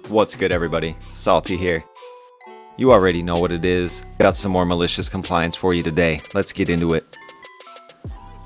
What's good, everybody? Salty here. You already know what it is. Got some more malicious compliance for you today. Let's get into it.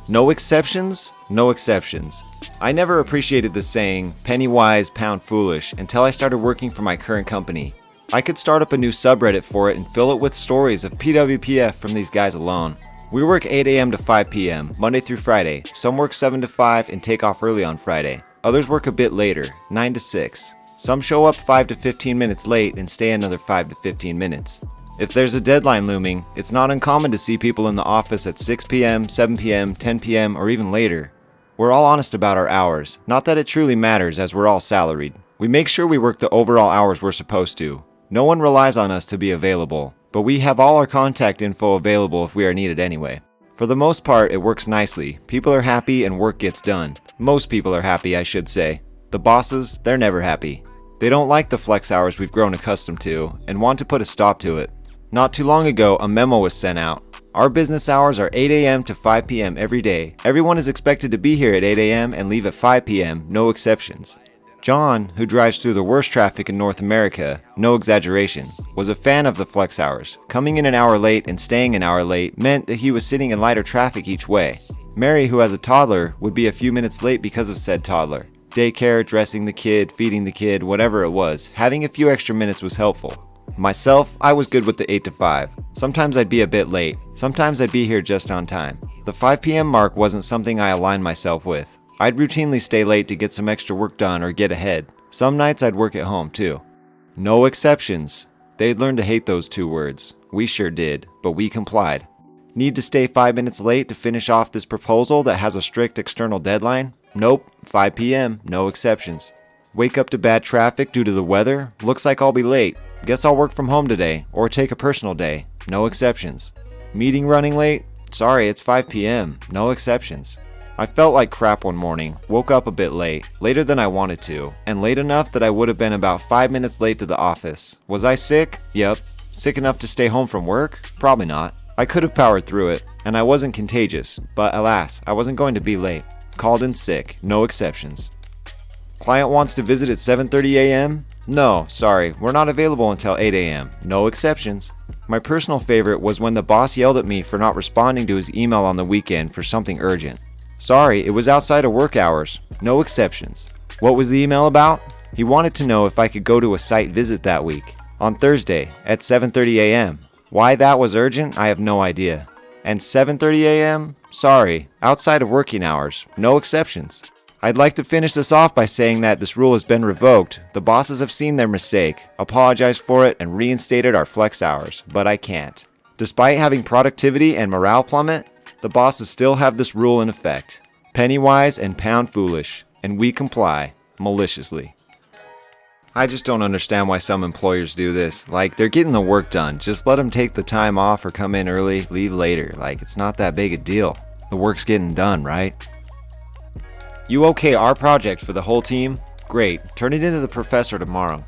No exceptions? No exceptions. I never appreciated the saying, penny wise, pound foolish, until I started working for my current company. I could start up a new subreddit for it and fill it with stories of PWPF from these guys alone. We work 8 a.m. to 5 p.m., Monday through Friday. Some work 7 to 5 and take off early on Friday. Others work a bit later, 9 to 6. Some show up 5 to 15 minutes late and stay another 5 to 15 minutes. If there's a deadline looming, it's not uncommon to see people in the office at 6 p.m., 7 p.m., 10 p.m., or even later. We're all honest about our hours, not that it truly matters as we're all salaried. We make sure we work the overall hours we're supposed to. No one relies on us to be available, but we have all our contact info available if we are needed anyway. For the most part, it works nicely. People are happy and work gets done. Most people are happy, I should say. The bosses, they're never happy. They don't like the flex hours we've grown accustomed to and want to put a stop to it. Not too long ago, a memo was sent out. Our business hours are 8 a.m. to 5 p.m. every day. Everyone is expected to be here at 8 a.m. and leave at 5 p.m., no exceptions. John, who drives through the worst traffic in North America, no exaggeration, was a fan of the flex hours. Coming in an hour late and staying an hour late meant that he was sitting in lighter traffic each way. Mary, who has a toddler, would be a few minutes late because of said toddler. Daycare, dressing the kid, feeding the kid, whatever it was, having a few extra minutes was helpful. Myself, I was good with the 8 to 5. Sometimes I'd be a bit late. Sometimes I'd be here just on time. The 5 p.m. mark wasn't something I aligned myself with. I'd routinely stay late to get some extra work done or get ahead. Some nights I'd work at home too. No exceptions. They'd learn to hate those two words. We sure did, but we complied. Need to stay 5 minutes late to finish off this proposal that has a strict external deadline? Nope, 5 p.m., no exceptions. Wake up to bad traffic due to the weather? Looks like I'll be late. Guess I'll work from home today, or take a personal day. No exceptions. Meeting running late? Sorry, it's 5 p.m., no exceptions. I felt like crap one morning, woke up a bit late, later than I wanted to, and late enough that I would have been about 5 minutes late to the office. Was I sick? Yep. Sick enough to stay home from work? Probably not. I could have powered through it, and I wasn't contagious, but alas, I wasn't going to be late. Called in sick, no exceptions. Client wants to visit at 7:30 a.m.? No, sorry, we're not available until 8 a.m. No exceptions. My personal favorite was when the boss yelled at me for not responding to his email on the weekend for something urgent. Sorry, it was outside of work hours. No exceptions. What was the email about? He wanted to know if I could go to a site visit that week, on Thursday, at 7:30 a.m. Why that was urgent, I have no idea. And 7:30 a.m.? Sorry, outside of working hours. No exceptions. I'd like to finish this off by saying that this rule has been revoked. The bosses have seen their mistake, apologized for it, and reinstated our flex hours, but I can't. Despite having productivity and morale plummet, the bosses still have this rule in effect. Penny wise and pound foolish, and we comply, maliciously. I just don't understand why some employers do this. Like, they're getting the work done. Just let them take the time off or come in early, leave later. Like, it's not that big a deal. The work's getting done, right? You okay our project for the whole team? Great. Turn it into the professor tomorrow.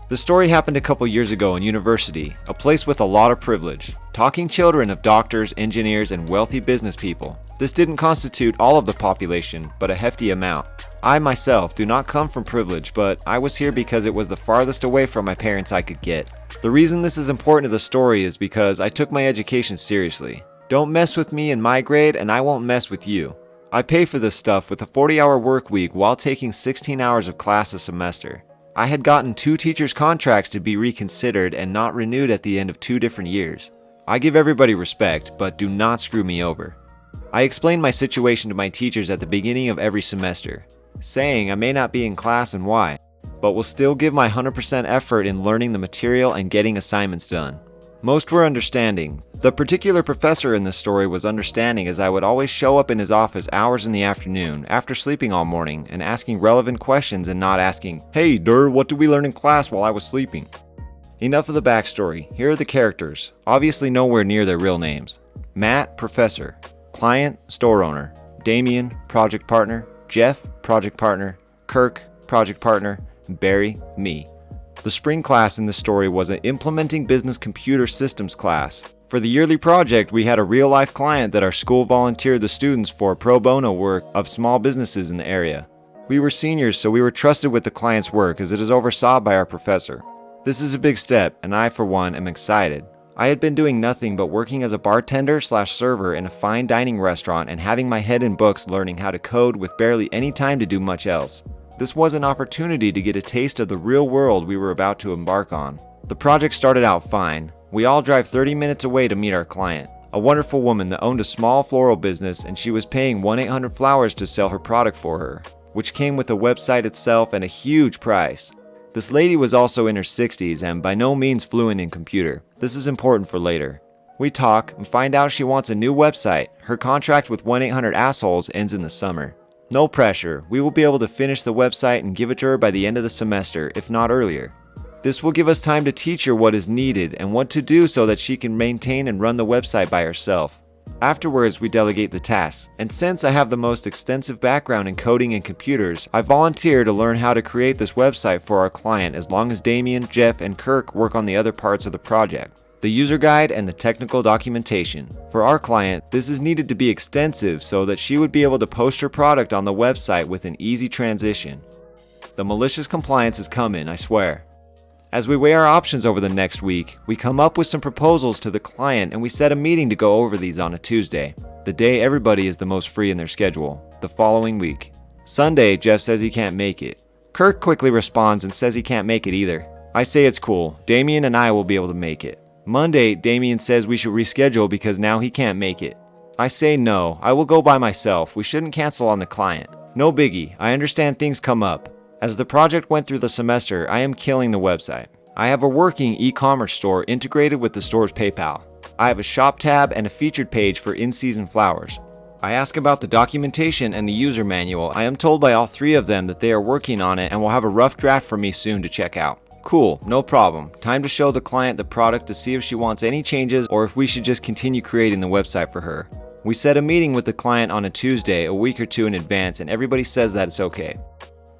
The story happened a couple years ago in university, a place with a lot of privilege. Talking children of doctors, engineers, and wealthy business people. This didn't constitute all of the population, but a hefty amount. I myself do not come from privilege, but I was here because it was the farthest away from my parents I could get. The reason this is important to the story is because I took my education seriously. Don't mess with me in my grade and I won't mess with you. I pay for this stuff with a 40-hour work week while taking 16 hours of class a semester. I had gotten 2 teachers' contracts to be reconsidered and not renewed at the end of 2 different years. I give everybody respect, but do not screw me over. I explained my situation to my teachers at the beginning of every semester, saying I may not be in class and why, but will still give my 100% effort in learning the material and getting assignments done. Most were understanding. The particular professor in this story was understanding, as I would always show up in his office hours in the afternoon after sleeping all morning and asking relevant questions and not asking, "Hey, what did we learn in class while I was sleeping?" Enough of the backstory. Here are the characters, obviously nowhere near their real names. Matt, professor. Client, store owner. Damien, project partner. Jeff, project partner. Kirk, project partner. Barry, me. The spring class in this story was an Implementing Business Computer Systems class. For the yearly project, we had a real-life client that our school volunteered the students for pro bono work of small businesses in the area. We were seniors, so we were trusted with the client's work as it is oversaw by our professor. This is a big step, and I, for one, am excited. I had been doing nothing but working as a bartender/server in a fine dining restaurant and having my head in books learning how to code with barely any time to do much else. This was an opportunity to get a taste of the real world we were about to embark on. The project started out fine. We all drive 30 minutes away to meet our client, a wonderful woman that owned a small floral business, and she was paying 1-800-Flowers to sell her product for her, which came with a website itself and a huge price. This lady was also in her 60s and by no means fluent in computer. This is important for later. We talk and find out she wants a new website. Her contract with 1-800-Assholes ends in the summer. No pressure, we will be able to finish the website and give it to her by the end of the semester, if not earlier. This will give us time to teach her what is needed and what to do so that she can maintain and run the website by herself. Afterwards, we delegate the tasks, and since I have the most extensive background in coding and computers, I volunteer to learn how to create this website for our client as long as Damien, Jeff, and Kirk work on the other parts of the project, the user guide and the technical documentation. For our client, this is needed to be extensive so that she would be able to post her product on the website with an easy transition. The malicious compliance is coming, I swear. As we weigh our options over the next week, we come up with some proposals to the client and we set a meeting to go over these on a Tuesday, the day everybody is the most free in their schedule, the following week. Sunday, Jeff says he can't make it. Kirk quickly responds and says he can't make it either. I say it's cool, Damien and I will be able to make it. Monday, Damien says we should reschedule because now he can't make it. I say no, I will go by myself, we shouldn't cancel on the client. No biggie, I understand things come up. As the project went through the semester, I am killing the website. I have a working e-commerce store integrated with the store's PayPal. I have a shop tab and a featured page for in-season flowers. I ask about the documentation and the user manual. I am told by all three of them that they are working on it and will have a rough draft for me soon to check out. Cool, no problem. Time to show the client the product to see if she wants any changes or if we should just continue creating the website for her. We set a meeting with the client on a Tuesday, a week or two in advance, and everybody says that it's okay.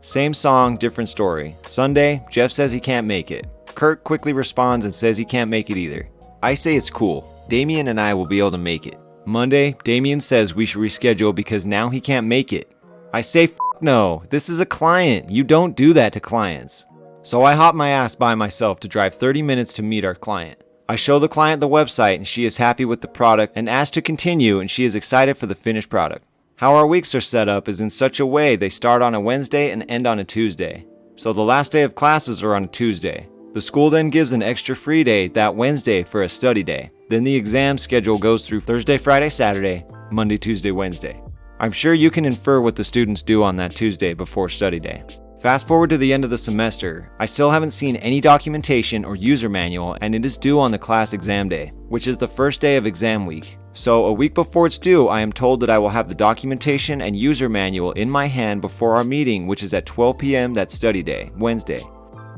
Same song, different story. Sunday, Jeff says he can't make it. Kirk quickly responds and says he can't make it either. I say it's cool. Damien and I will be able to make it. Monday, Damien says we should reschedule because now he can't make it. I say f no, this is a client. You don't do that to clients. So I hop my ass by myself to drive 30 minutes to meet our client. I show the client the website and she is happy with the product and asks to continue and she is excited for the finished product. How our weeks are set up is in such a way they start on a Wednesday and end on a Tuesday. So the last day of classes are on a Tuesday. The school then gives an extra free day that Wednesday for a study day. Then the exam schedule goes through Thursday, Friday, Saturday, Monday, Tuesday, Wednesday. I'm sure you can infer what the students do on that Tuesday before study day. Fast forward to the end of the semester, I still haven't seen any documentation or user manual and it is due on the class exam day, which is the first day of exam week. So a week before it's due, I am told that I will have the documentation and user manual in my hand before our meeting, which is at 12 p.m. that study day, Wednesday.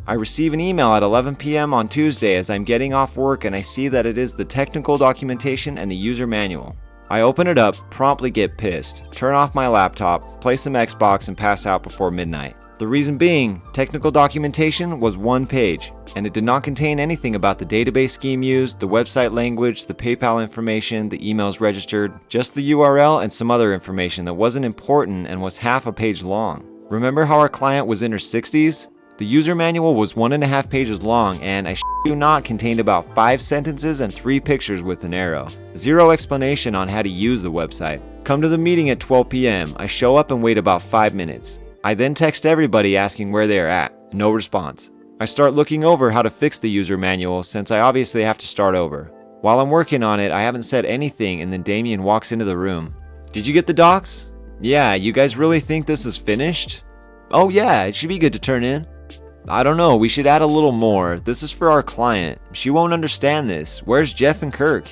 I receive an email at 11 p.m. on Tuesday as I'm getting off work and I see that it is the technical documentation and the user manual. I open it up, promptly get pissed, turn off my laptop, play some Xbox and pass out before midnight. The reason being, technical documentation was one page, and it did not contain anything about the database scheme used, the website language, the PayPal information, the emails registered, just the URL and some other information that wasn't important and was half a page long. Remember how our client was in her 60s? The user manual was 1.5 pages long and, I shit you not, contained about 5 sentences and 3 pictures with an arrow. Zero explanation on how to use the website. Come to the meeting at 12 p.m. I show up and wait about 5 minutes. I then text everybody asking where they are at. No response. I start looking over how to fix the user manual since I obviously have to start over. While I'm working on it, I haven't said anything and then Damien walks into the room. Did you get the docs? Yeah, you guys really think this is finished? Oh yeah, it should be good to turn in. I don't know, we should add a little more. This is for our client. She won't understand this. Where's Jeff and Kirk?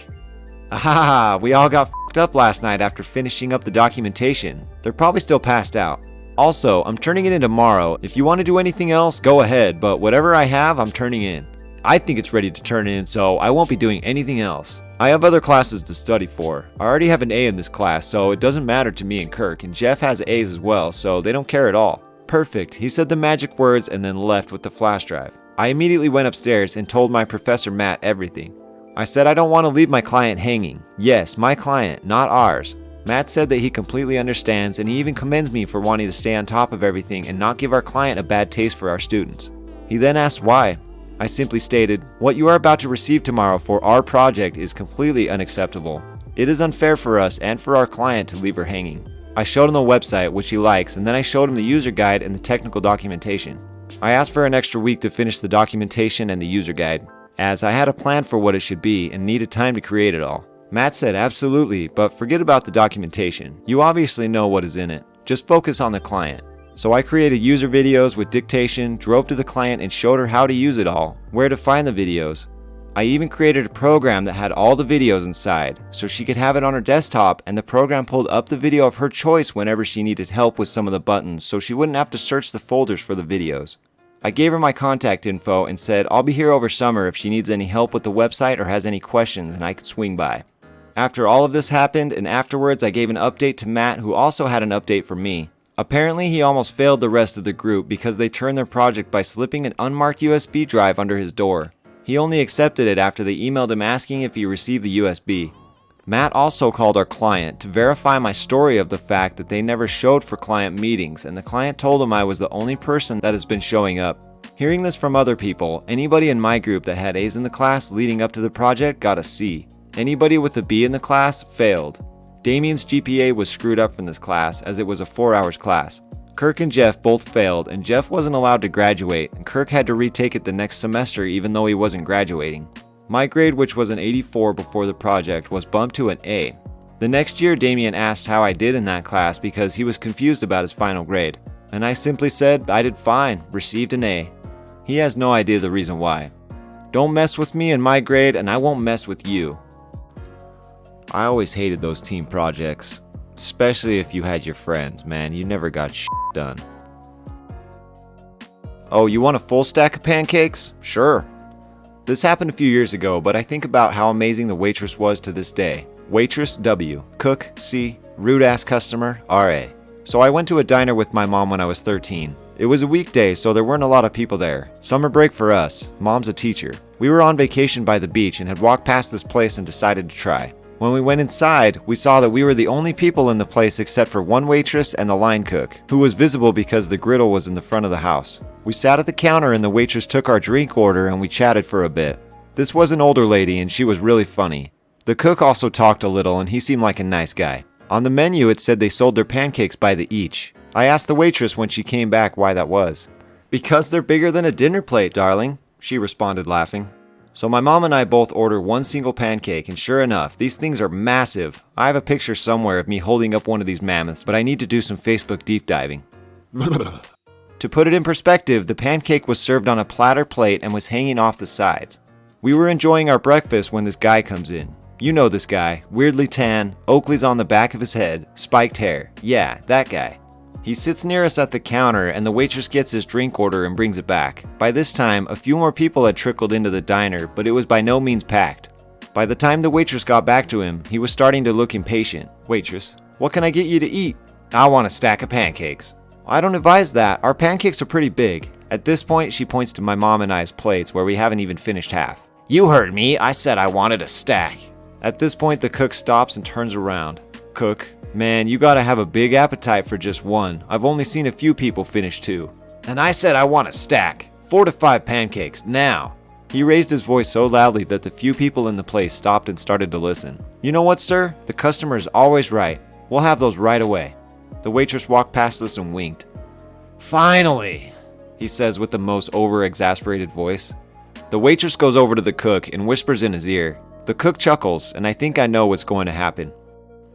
Ah, we all got f***ed up last night after finishing up the documentation. They're probably still passed out. Also, I'm turning it in tomorrow. If you want to do anything else, go ahead, but whatever I have, I'm turning in. I think it's ready to turn in, so I won't be doing anything else. I have other classes to study for. I already have an A in this class, so it doesn't matter to me and Kirk, and Jeff has A's as well, so they don't care at all. Perfect, he said the magic words and then left with the flash drive. I immediately went upstairs and told my Professor Matt everything. I said I don't want to leave my client hanging. Yes, my client, not ours. Matt said that he completely understands, and he even commends me for wanting to stay on top of everything and not give our client a bad taste for our students. He then asked why. I simply stated, "What you are about to receive tomorrow for our project is completely unacceptable. It is unfair for us and for our client to leave her hanging." I showed him the website, which he likes, and then I showed him the user guide and the technical documentation. I asked for an extra week to finish the documentation and the user guide, as I had a plan for what it should be and needed time to create it all. Matt said absolutely, but forget about the documentation. You obviously know what is in it. Just focus on the client. So I created user videos with dictation, drove to the client and showed her how to use it all, where to find the videos. I even created a program that had all the videos inside, so she could have it on her desktop, and the program pulled up the video of her choice whenever she needed help with some of the buttons, so she wouldn't have to search the folders for the videos. I gave her my contact info and said I'll be here over summer if she needs any help with the website or has any questions, and I could swing by. After all of this happened, and afterwards I gave an update to Matt, who also had an update for me. Apparently he almost failed the rest of the group because they turned their project by slipping an unmarked USB drive under his door. He only accepted it after they emailed him asking if he received the USB. Matt also called our client to verify my story of the fact that they never showed for client meetings, and the client told him I was the only person that has been showing up. Hearing this from other people, anybody in my group that had A's in the class leading up to the project got a C. Anybody with a B in the class failed. Damien's GPA was screwed up from this class as it was a 4-hour class. Kirk and Jeff both failed, and Jeff wasn't allowed to graduate, and Kirk had to retake it the next semester even though he wasn't graduating. My grade, which was an 84 before the project, was bumped to an A. The next year, Damien asked how I did in that class because he was confused about his final grade, and I simply said I did fine, received an A. He has no idea the reason why. Don't mess with me and my grade, and I won't mess with you. I always hated those team projects, especially if you had your friends, man. You never got shit done. Oh, you want a full stack of pancakes? Sure. This happened a few years ago, but I think about how amazing the waitress was to this day. Waitress W, cook C, rude ass customer RA. So I went to a diner with my mom when I was 13. It was a weekday, so there weren't a lot of people there. Summer break for us. Mom's a teacher. We were on vacation by the beach and had walked past this place and decided to try. When we went inside, we saw that we were the only people in the place except for one waitress and the line cook, who was visible because the griddle was in the front of the house. We sat at the counter and the waitress took our drink order and we chatted for a bit. This was an older lady and she was really funny. The cook also talked a little and he seemed like a nice guy. On the menu it said they sold their pancakes by the each. I asked the waitress when she came back why that was. "Because they're bigger than a dinner plate, darling," she responded laughing. So my mom and I both ordered one single pancake, and sure enough, these things are massive. I have a picture somewhere of me holding up one of these mammoths, but I need to do some Facebook deep diving. To put it in perspective, the pancake was served on a platter plate and was hanging off the sides. We were enjoying our breakfast when this guy comes in. You know this guy, weirdly tan, Oakley's on the back of his head, spiked hair. Yeah, that guy. He sits near us at the counter and the waitress gets his drink order and brings it back. By this time, a few more people had trickled into the diner, but it was by no means packed. By the time the waitress got back to him, he was starting to look impatient. "Waitress, what can I get you to eat?" "I want a stack of pancakes." "I don't advise that. Our pancakes are pretty big." At this point, she points to my mom and I's plates where we haven't even finished half. "You heard me. I said I wanted a stack." At this point, the cook stops and turns around. "Cook, man, you gotta have a big appetite for just one. I've only seen a few people finish two." "And I said I want a stack. 4 to 5 pancakes, now." He raised his voice so loudly that the few people in the place stopped and started to listen. "You know what, sir? The customer is always right. We'll have those right away." The waitress walked past us and winked. "Finally," he says with the most over-exasperated voice. The waitress goes over to the cook and whispers in his ear. The cook chuckles, and I think I know what's going to happen.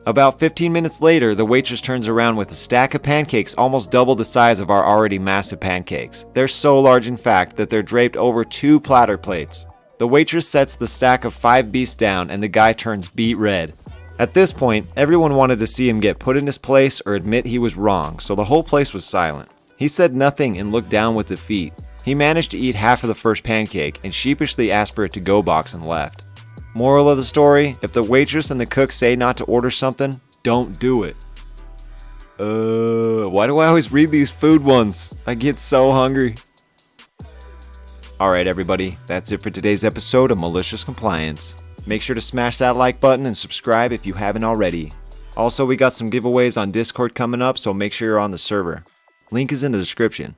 About 15 minutes later, the waitress turns around with a stack of pancakes almost double the size of our already massive pancakes. They're so large, in fact, that they're draped over 2 platter plates. The waitress sets the stack of 5 beasts down, and the guy turns beet red. At this point, everyone wanted to see him get put in his place or admit he was wrong, so the whole place was silent. He said nothing and looked down with defeat. He managed to eat half of the first pancake and sheepishly asked for a to-go box and left. Moral of the story, if the waitress and the cook say not to order something, don't do it. Why do I always read these food ones? I get so hungry. Alright everybody, that's it for today's episode of Malicious Compliance. Make sure to smash that like button and subscribe if you haven't already. Also, we got some giveaways on Discord coming up, so make sure you're on the server. Link is in the description.